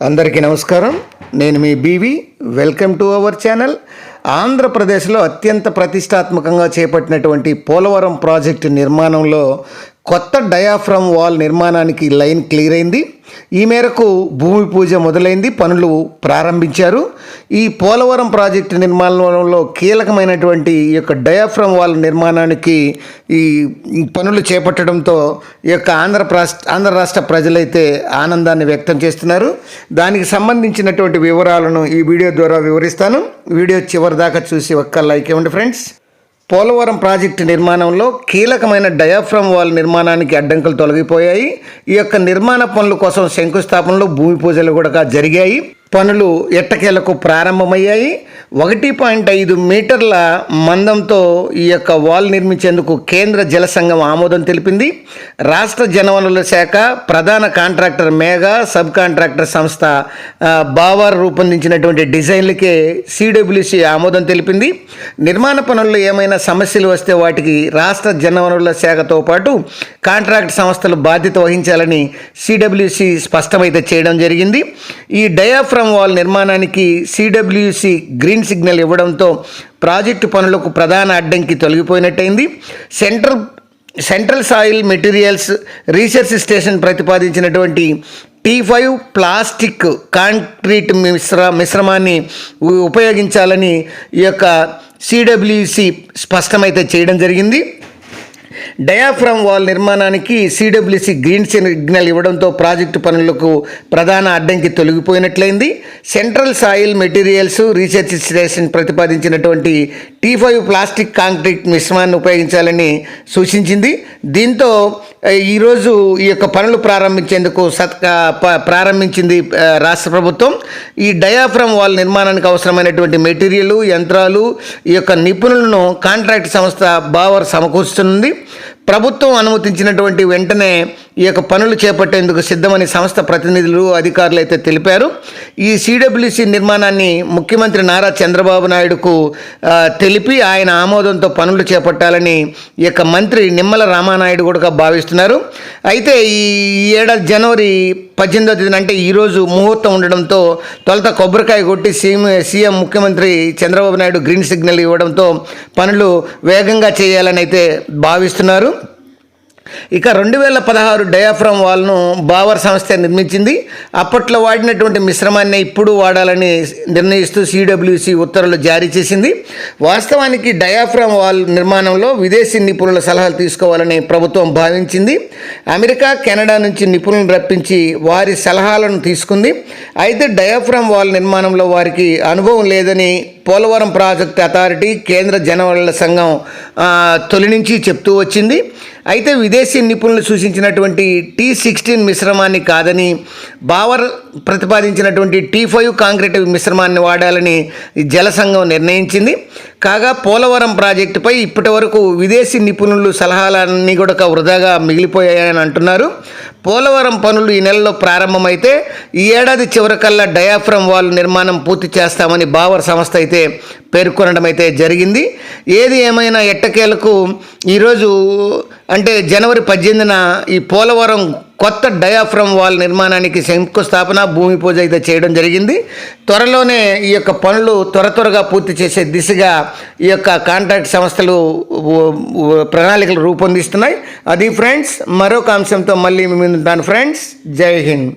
అందరికీ నమస్కారం. నేను మీ BV. Welcome to our channel. ఆంధ్రప్రదేశ్లో అత్యంత ప్రతిష్టాత్మకంగా చేపట్టినటువంటి పోలవరం ప్రాజెక్టు నిర్మాణంలో కొత్త డయాఫ్రమ్ వాల్ నిర్మాణానికి లైన్ క్లియర్ అయింది. ఈ మేరకు భూమి పూజ మొదలైంది, పనులు ప్రారంభించారు. ఈ పోలవరం ప్రాజెక్టు నిర్మాణంలో కీలకమైనటువంటి ఈ యొక్క డయాఫ్రమ్ వాల్ నిర్మాణానికి ఈ పనులు చేపట్టడంతో ఈ యొక్క ఆంధ్ర రాష్ట్ర ప్రజలైతే ఆనందాన్ని వ్యక్తం చేస్తున్నారు. దానికి సంబంధించినటువంటి వివరాలను ఈ వీడియో ద్వారా వివరిస్తాను. వీడియో చివరి దాకా చూసి ఒక్క లైక్ ఇవ్వండి ఫ్రెండ్స్. పోలవరం ప్రాజెక్టు నిర్మాణంలో కీలకమైన డయాఫ్రమ్ వాల్ నిర్మాణానికి అడ్డంకులు తొలగిపోయాయి. ఈ యొక్క నిర్మాణ పనుల కోసం శంకుస్థాపనలు, భూమి పూజలు కూడా జరిగాయి. పనులు ఎట్టకేలకు ప్రారంభమయ్యాయి. 1.5 మీటర్ల మందంతో ఈ యొక్క వాల్ నిర్మించేందుకు కేంద్ర జల సంఘం ఆమోదం తెలిపింది. రాష్ట్ర జలవనరుల శాఖ ప్రధాన కాంట్రాక్టర్ మేఘా, సబ్ కాంట్రాక్టర్ సంస్థ బావర్ రూపొందించినటువంటి డిజైన్లకే సిడబ్ల్యూసి ఆమోదం తెలిపింది. నిర్మాణ పనుల్లో ఏమైనా సమస్యలు వస్తే వాటికి రాష్ట్ర జలవనరుల శాఖతో పాటు కాంట్రాక్ట్ సంస్థలు బాధ్యత వహించాలని సిడబ్ల్యూసి స్పష్టమైతే చేయడం జరిగింది. ఈ డయాఫ్రమ్ వాల్ నిర్మాణానికి సిడబ్ల్యూసి గ్రీన్ సిగ్నల్ ఇవ్వడంతో ప్రాజెక్టు పనులకు ప్రధాన అడ్డంకి తొలగిపోయినట్టయింది. Central soil materials research station ప్రతిపాదించినటువంటి T5 ప్లాస్టిక్ కాంక్రీట్ మిశ్రమాన్ని ఉపయోగించాలని ఈ యొక్క సిడబ్ల్యూసి స్పష్టమైతే చేయడం జరిగింది. డయాఫ్రమ్ వాల్ నిర్మాణానికి సిడబ్ల్యూసి గ్రీన్ సిగ్నల్ ఇవ్వడంతో ప్రాజెక్టు పనులకు ప్రధాన అడ్డంకి తొలగిపోయినట్లయింది. Central soil materials research station ప్రతిపాదించినటువంటి T5 ప్లాస్టిక్ కాంక్రీట్ మిశ్రమాన్ని ఉపయోగించాలని సూచించింది. దీంతో ఈరోజు ఈ యొక్క పనులు ప్రారంభించేందుకు ప్రారంభించింది రాష్ట్ర ప్రభుత్వం. ఈ డయాఫ్రమ్ వాల్ నిర్మాణానికి అవసరమైనటువంటి మెటీరియల్, యంత్రాలు, ఈ యొక్క నిపుణులను కాంట్రాక్ట్ సంస్థ బావర్ సమకూరుస్తుంది. ప్రభుత్వం అనుమతించినటువంటి వెంటనే ఈ యొక్క పనులు చేపట్టేందుకు సిద్ధమని సంస్థ ప్రతినిధులు, అధికారులు అయితే తెలిపారు. ఈ సిడబ్ల్యూసి నిర్మాణాన్ని ముఖ్యమంత్రి నారా చంద్రబాబు నాయుడుకు తెలిపి ఆయన ఆమోదంతో పనులు చేపట్టాలని ఈ యొక్క మంత్రి నిమ్మల రామానాయుడు కూడా భావిస్తున్నారు. అయితే ఈ ఏడాది జనవరి 18వ తేదీన అంటే ఈరోజు ముహూర్తం ఉండడంతో తొలుత కొబ్బరికాయ కొట్టి సీఎం ముఖ్యమంత్రి చంద్రబాబు నాయుడు గ్రీన్ సిగ్నల్ ఇవ్వడంతో పనులు వేగంగా చేయాలని అయితే భావిస్తున్నారు. ఇక 2016 డయాఫ్రమ్ వాల్ను బావర్ సంస్థ నిర్మించింది. అప్పట్లో వాడినటువంటి మిశ్రమాన్ని ఇప్పుడు వాడాలని నిర్ణయిస్తూ సిడబ్ల్యూసి ఉత్తర్వులు జారీ చేసింది. వాస్తవానికి డయాఫ్రమ్ వాల్ నిర్మాణంలో విదేశీ నిపుణుల సలహాలు తీసుకోవాలని ప్రభుత్వం భావించింది. అమెరికా, కెనడా నుంచి నిపుణులను రప్పించి వారి సలహాలను తీసుకుంది. అయితే డయాఫ్రమ్ వాల్ నిర్మాణంలో వారికి అనుభవం లేదని పోలవరం ప్రాజెక్ట్ అథారిటీ, కేంద్ర జలవనరుల సంఘం తొలి నుంచి చెప్తూ వచ్చింది. అయితే విదేశీ నిపుణులు సూచించినటువంటి T16 మిశ్రమాన్ని కాదని బావర్ ప్రతిపాదించినటువంటి T5 కాంక్రీట్ మిశ్రమాన్ని వాడాలని జల సంఘం నిర్ణయించింది. కాగా పోలవరం ప్రాజెక్టుపై ఇప్పటి వరకు విదేశీ నిపుణులు సలహాలన్నీ కూడా వృధాగా మిగిలిపోయాయని అంటున్నారు. పోలవరం పనులు ఈ నెలలో ప్రారంభమైతే ఈ ఏడాది చివరికల్లా డయాఫ్రమ్ వాల్ నిర్మాణం పూర్తి చేస్తామని బావర్ సంస్థ అయితే పేర్కొనడం అయితే జరిగింది. ఏది ఏమైనా ఎట్టకేలకు ఈరోజు అంటే జనవరి 18న ఈ పోలవరం కొత్త డయాఫ్రమ్ వాల్ నిర్మాణానికి శంకుస్థాపన, భూమి పూజ అయితే చేయడం జరిగింది. త్వరలోనే ఈ యొక్క పనులు త్వరగా పూర్తి చేసే దిశగా ఈ యొక్క కాంట్రాక్ట్ సంస్థలు ప్రణాళికలు రూపొందిస్తున్నాయి. అది ఫ్రెండ్స్, మరొక అంశంతో మళ్ళీ మీ ముందు ఉంటాను ఫ్రెండ్స్. జై హింద్.